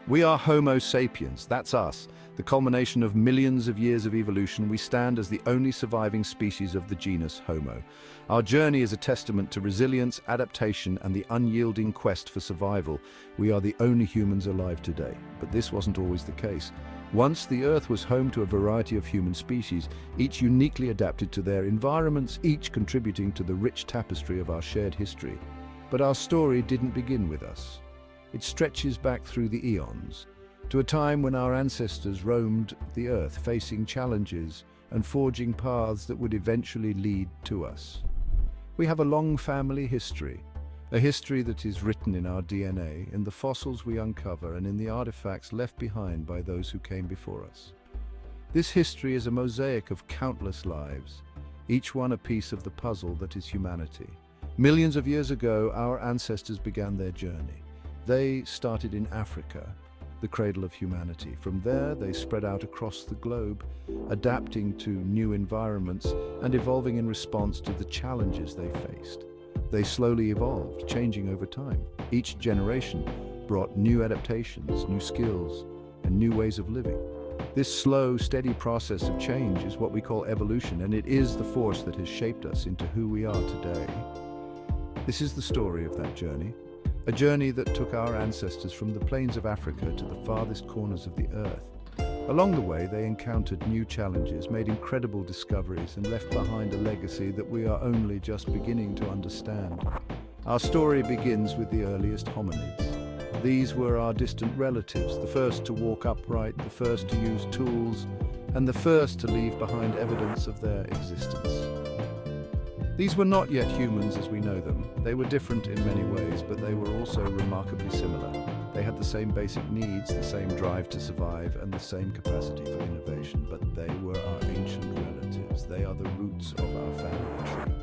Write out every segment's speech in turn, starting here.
We are Homo sapiens, that's us. The culmination of millions of years of evolution, we stand as the only surviving species of the genus Homo. Our journey is a testament to resilience, adaptation, and the unyielding quest for survival. We are the only humans alive today, but this wasn't always the case. Once the Earth was home to a variety of human species, each uniquely adapted to their environments, each contributing to the rich tapestry of our shared history. But our story didn't begin with us. It stretches back through the eons, to a time when our ancestors roamed the Earth, facing challenges and forging paths that would eventually lead to us. We have a long family history, a history that is written in our DNA, in the fossils we uncover, and in the artifacts left behind by those who came before us. This history is a mosaic of countless lives, each one a piece of the puzzle that is humanity. Millions of years ago, our ancestors began their journey. They started in Africa, the cradle of humanity. From there, they spread out across the globe, adapting to new environments and evolving in response to the challenges they faced. They slowly evolved, changing over time. Each generation brought new adaptations, new skills, and new ways of living. This slow, steady process of change is what we call evolution, and it is the force that has shaped us into who we are today. This is the story of that journey. A journey that took our ancestors from the plains of Africa to the farthest corners of the Earth. Along the way, they encountered new challenges, made incredible discoveries, and left behind a legacy that we are only just beginning to understand. Our story begins with the earliest hominids. These were our distant relatives, the first to walk upright, the first to use tools, and the first to leave behind evidence of their existence. These were not yet humans as we know them. They were different in many ways, but they were also remarkably similar. They had the same basic needs, the same drive to survive, and the same capacity for innovation, but they were our ancient relatives. They are the roots of our family tree,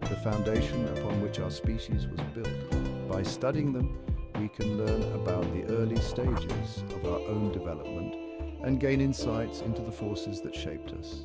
the foundation upon which our species was built. By studying them, we can learn about the early stages of our own development and gain insights into the forces that shaped us.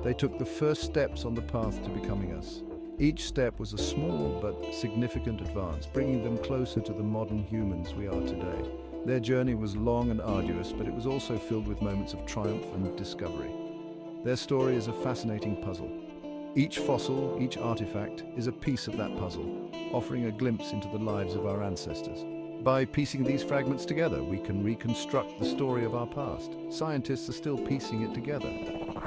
They took the first steps on the path to becoming us. Each step was a small but significant advance, bringing them closer to the modern humans we are today. Their journey was long and arduous, but it was also filled with moments of triumph and discovery. Their story is a fascinating puzzle. Each fossil, each artifact, is a piece of that puzzle, offering a glimpse into the lives of our ancestors. By piecing these fragments together, we can reconstruct the story of our past. Scientists are still piecing it together.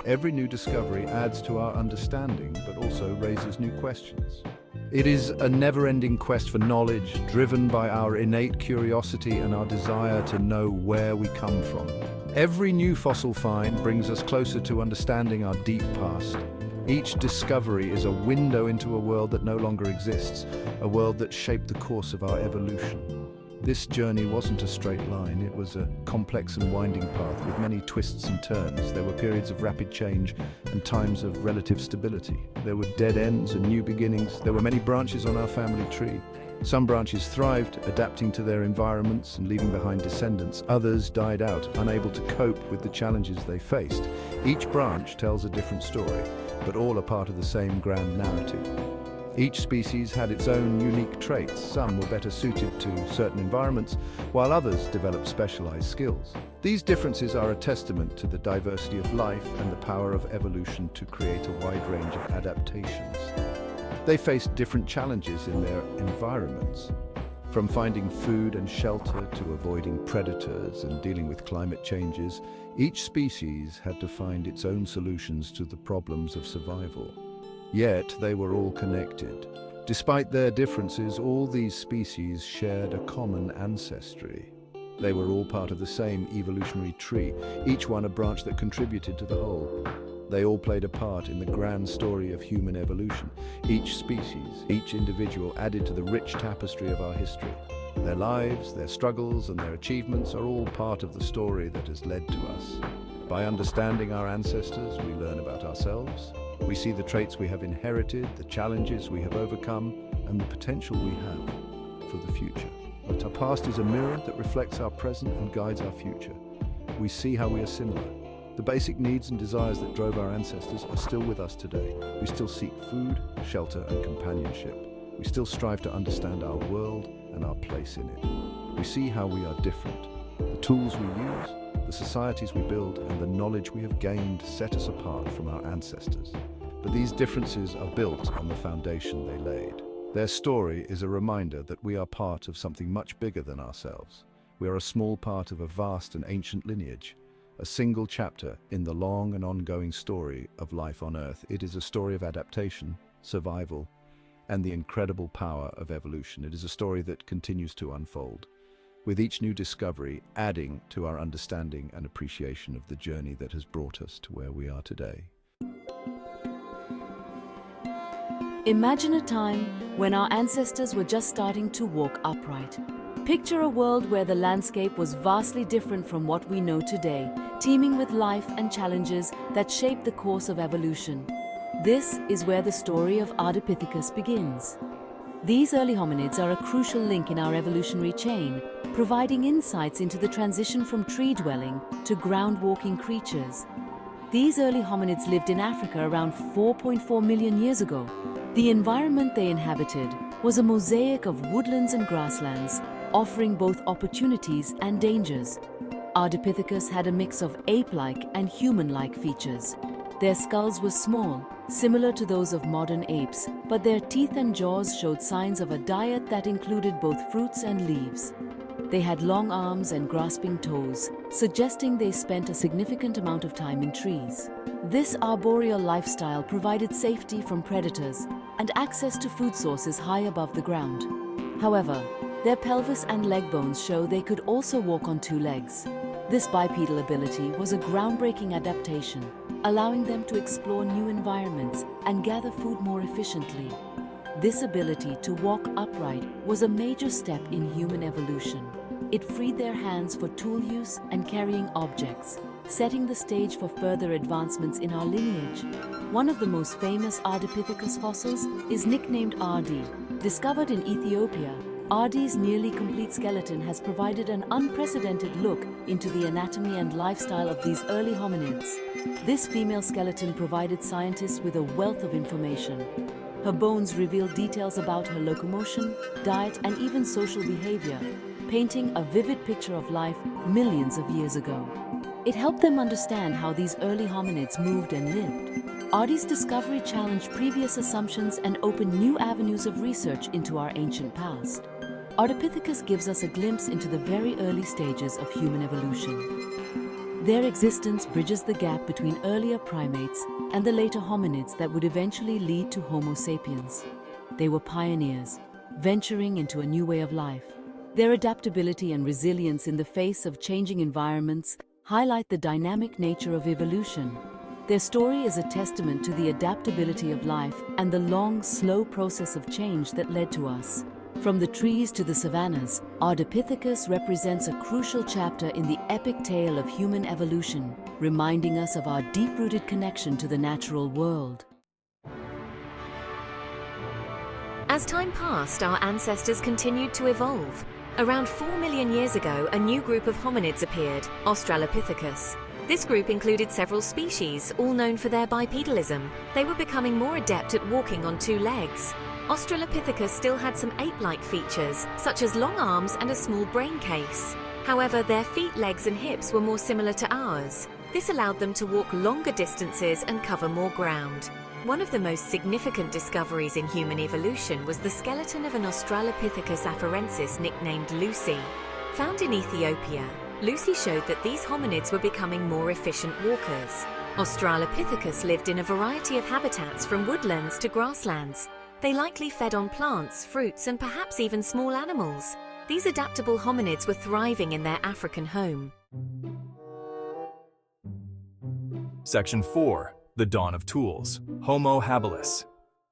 Every new discovery adds to our understanding, but also raises new questions. It is a never-ending quest for knowledge, driven by our innate curiosity and our desire to know where we come from. Every new fossil find brings us closer to understanding our deep past. Each discovery is a window into a world that no longer exists, a world that shaped the course of our evolution. This journey wasn't a straight line, it was a complex and winding path with many twists and turns. There were periods of rapid change and times of relative stability. There were dead ends and new beginnings. There were many branches on our family tree. Some branches thrived, adapting to their environments and leaving behind descendants. Others died out, unable to cope with the challenges they faced. Each branch tells a different story, but all are part of the same grand narrative. Each species had its own unique traits. Some were better suited to certain environments, while others developed specialized skills. These differences are a testament to the diversity of life and the power of evolution to create a wide range of adaptations. They faced different challenges in their environments, from finding food and shelter to avoiding predators and dealing with climate changes. Each species had to find its own solutions to the problems of survival. Yet they were all connected. Despite their differences, all these species shared a common ancestry. They were all part of the same evolutionary tree, each one a branch that contributed to the whole. They all played a part in the grand story of human evolution. Each species, each individual added to the rich tapestry of our history. Their lives, their struggles, and their achievements are all part of the story that has led to us. By understanding our ancestors, we learn about ourselves. We see the traits we have inherited, the challenges we have overcome, and the potential we have for the future. But our past is a mirror that reflects our present and guides our future. We see how we are similar. The basic needs and desires that drove our ancestors are still with us today. We still seek food, shelter, and companionship. We still strive to understand our world and our place in it. We see how we are different, The tools we use, the societies we build, and the knowledge we have gained set us apart from our ancestors. But these differences are built on the foundation they laid. Their story is a reminder that we are part of something much bigger than ourselves. We are a small part of a vast and ancient lineage, a single chapter in the long and ongoing story of life on Earth. It is a story of adaptation, survival, and the incredible power of evolution. It is a story that continues to unfold, with each new discovery adding to our understanding and appreciation of the journey that has brought us to where we are today. Imagine a time when our ancestors were just starting to walk upright. Picture a world where the landscape was vastly different from what we know today, teeming with life and challenges that shaped the course of evolution. This is where the story of Ardipithecus begins. These early hominids are a crucial link in our evolutionary chain, providing insights into the transition from tree-dwelling to ground-walking creatures. These early hominids lived in Africa around 4.4 million years ago. The environment they inhabited was a mosaic of woodlands and grasslands, offering both opportunities and dangers. Ardipithecus had a mix of ape-like and human-like features. Their skulls were small, similar to those of modern apes, but their teeth and jaws showed signs of a diet that included both fruits and leaves. They had long arms and grasping toes, suggesting they spent a significant amount of time in trees. This arboreal lifestyle provided safety from predators and access to food sources high above the ground. However, their pelvis and leg bones show they could also walk on two legs. This bipedal ability was a groundbreaking adaptation, allowing them to explore new environments and gather food more efficiently. This ability to walk upright was a major step in human evolution. It freed their hands for tool use and carrying objects, setting the stage for further advancements in our lineage. One of the most famous Ardipithecus fossils is nicknamed Ardi. Discovered in Ethiopia, Ardi's nearly complete skeleton has provided an unprecedented look into the anatomy and lifestyle of these early hominids. This female skeleton provided scientists with a wealth of information. Her bones reveal details about her locomotion, diet, and even social behavior, painting a vivid picture of life millions of years ago. It helped them understand how these early hominids moved and lived. Ardi's discovery challenged previous assumptions and opened new avenues of research into our ancient past. Ardipithecus gives us a glimpse into the very early stages of human evolution. Their existence bridges the gap between earlier primates and the later hominids that would eventually lead to Homo sapiens. They were pioneers, venturing into a new way of life. Their adaptability and resilience in the face of changing environments highlight the dynamic nature of evolution. Their story is a testament to the adaptability of life and the long, slow process of change that led to us. From the trees to the savannas, Ardipithecus represents a crucial chapter in the epic tale of human evolution, reminding us of our deep-rooted connection to the natural world. As time passed, our ancestors continued to evolve. Around 4 million years ago, a new group of hominids appeared, Australopithecus. This group included several species, all known for their bipedalism. They were becoming more adept at walking on two legs. Australopithecus still had some ape-like features, such as long arms and a small brain case. However, their feet, legs and hips were more similar to ours. This allowed them to walk longer distances and cover more ground. One of the most significant discoveries in human evolution was the skeleton of an Australopithecus afarensis nicknamed Lucy. Found in Ethiopia, Lucy showed that these hominids were becoming more efficient walkers. Australopithecus lived in a variety of habitats from woodlands to grasslands. They likely fed on plants, fruits, and perhaps even small animals. These adaptable hominids were thriving in their African home. Section 4. The Dawn of Tools, Homo habilis.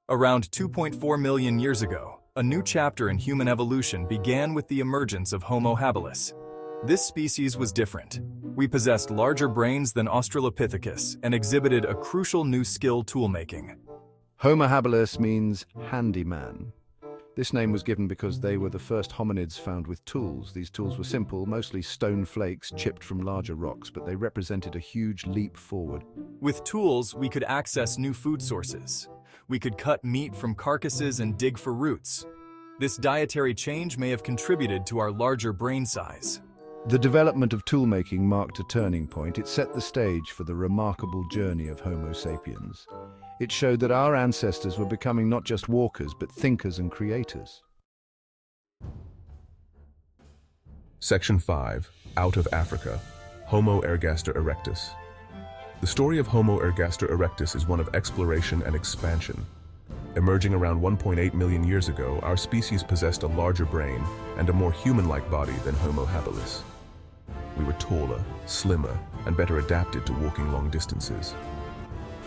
Around 2.4 million years ago, a new chapter in human evolution began with the emergence of Homo habilis. This species was different. We possessed larger brains than Australopithecus and exhibited a crucial new skill toolmaking. Homo habilis means handyman. This name was given because they were the first hominids found with tools. These tools were simple, mostly stone flakes chipped from larger rocks, but they represented a huge leap forward. With tools, we could access new food sources. We could cut meat from carcasses and dig for roots. This dietary change may have contributed to our larger brain size. The development of toolmaking marked a turning point. It set the stage for the remarkable journey of Homo sapiens. It showed that our ancestors were becoming not just walkers, but thinkers and creators. Section 5. Out of Africa. Homo ergaster erectus. The story of Homo ergaster erectus is one of exploration and expansion. Emerging around 1.8 million years ago, our species possessed a larger brain and a more human-like body than Homo habilis. We were taller, slimmer, and better adapted to walking long distances.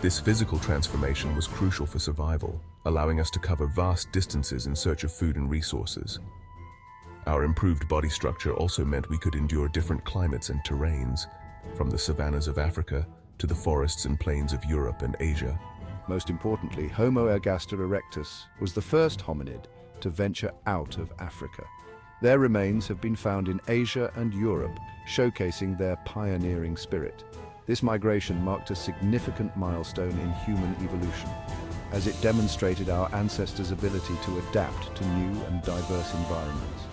This physical transformation was crucial for survival, allowing us to cover vast distances in search of food and resources. Our improved body structure also meant we could endure different climates and terrains, from the savannas of Africa to the forests and plains of Europe and Asia. Most importantly, Homo ergaster erectus was the first hominid to venture out of Africa. Their remains have been found in Asia and Europe, showcasing their pioneering spirit. This migration marked a significant milestone in human evolution, as it demonstrated our ancestors' ability to adapt to new and diverse environments.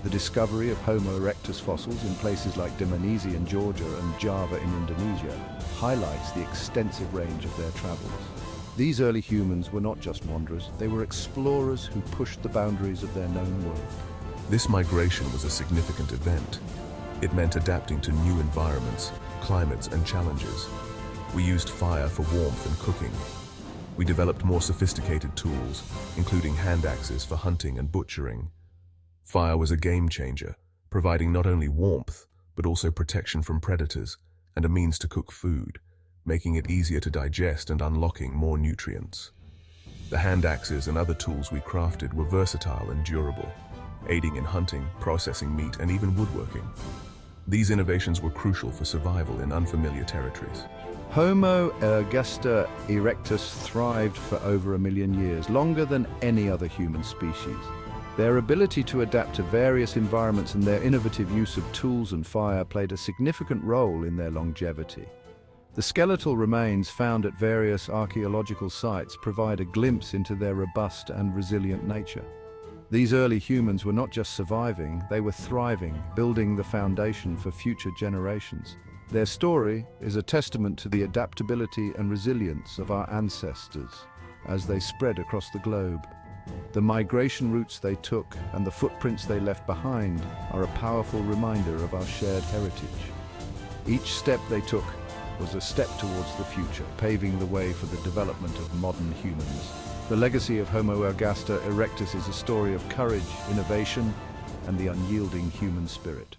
The discovery of Homo erectus fossils in places like Indonesia and Georgia and Java in Indonesia highlights the extensive range of their travels. These early humans were not just wanderers, they were explorers who pushed the boundaries of their known world. This migration was a significant event. It meant adapting to new environments, climates, and challenges. We used fire for warmth and cooking. We developed more sophisticated tools, including hand axes for hunting and butchering. Fire was a game changer, providing not only warmth, but also protection from predators and a means to cook food, making it easier to digest and unlocking more nutrients. The hand axes and other tools we crafted were versatile and durable, aiding in hunting, processing meat, and even woodworking. These innovations were crucial for survival in unfamiliar territories. Homo ergaster erectus thrived for over 1 million years, longer than any other human species. Their ability to adapt to various environments and their innovative use of tools and fire played a significant role in their longevity. The skeletal remains found at various archaeological sites provide a glimpse into their robust and resilient nature. These early humans were not just surviving, they were thriving, building the foundation for future generations. Their story is a testament to the adaptability and resilience of our ancestors as they spread across the globe. The migration routes they took and the footprints they left behind are a powerful reminder of our shared heritage. Each step they took was a step towards the future, paving the way for the development of modern humans. The legacy of Homo ergaster erectus is a story of courage, innovation, and the unyielding human spirit.